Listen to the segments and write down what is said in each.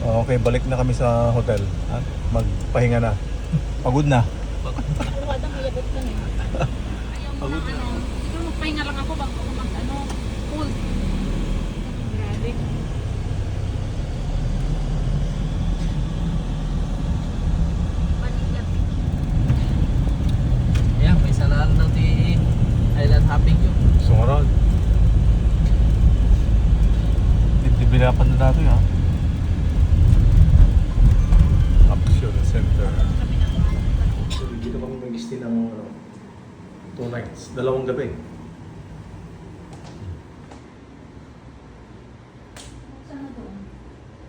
Okay, balik na kami sa hotel at magpahinga na. Pagod na. Wadang mayabot ka na. Ayaw mo na ano. Siguro magpahinga lang ako bago ako mag ano. Cool. Grabe. Balikat. Ayan, may salaran ng island hopping yun. Sumarag. Dibinapan na natin ha. Action Center. So, dito kami mag-stay ng 2 nights. 2 gabi. Saan na doon?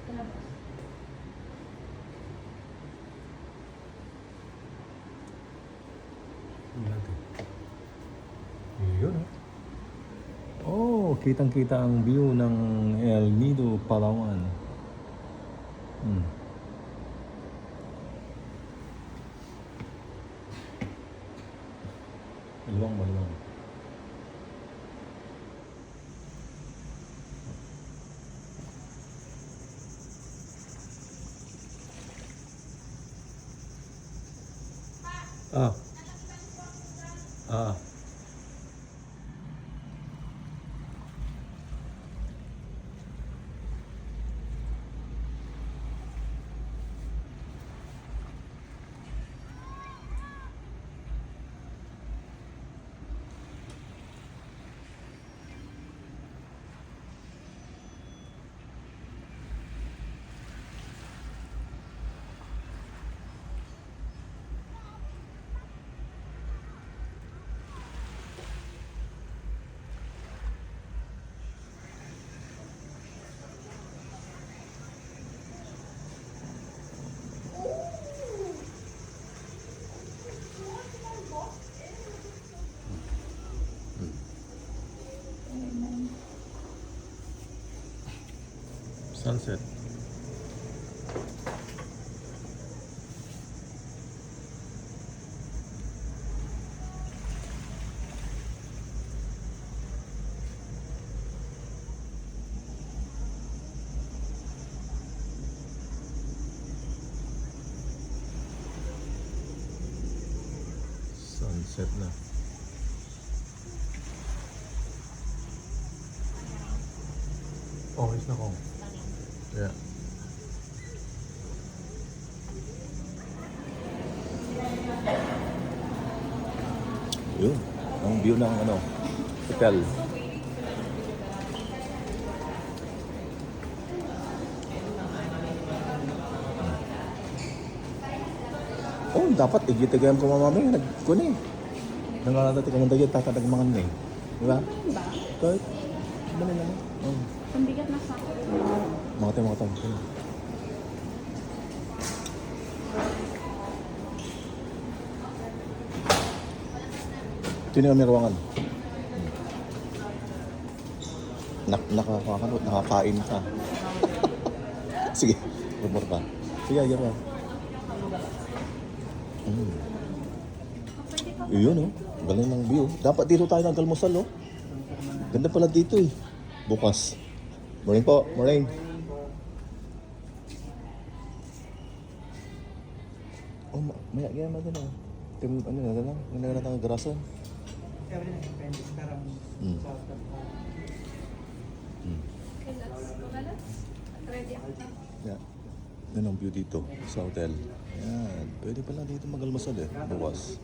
Talabas. Yun oh, kitang-kita ang view ng El Nido, Palawan. Maluwang. Ah. Ah. Sunset. Sunset na. Okay na ko. Yeah. Yun, ang view ng hotel. Oh, dapat igitagayam ko mamamay nagkunin. Nangalata ka ng dagit tatadagmangan na eh. Diba? Ba? Kahit ano lang. Oh. Ang bigat na sa Mga tayo. Ito na kami ruangan. Nakakain ka. Sige, rumor pa. Sige, ayaw ka. Yun oh, galing ng view. Dapat dito tayo nag-almusal oh. Ganda pala dito eh. Bukas. Morning po, morning. Oh, maya gaya mo na. Tim ano na lang, nagana tang garason. ready ako na. Yeah. Yan ang view dito sa hotel. Yan. Pwede pala dito mag-almusal eh. Bukas.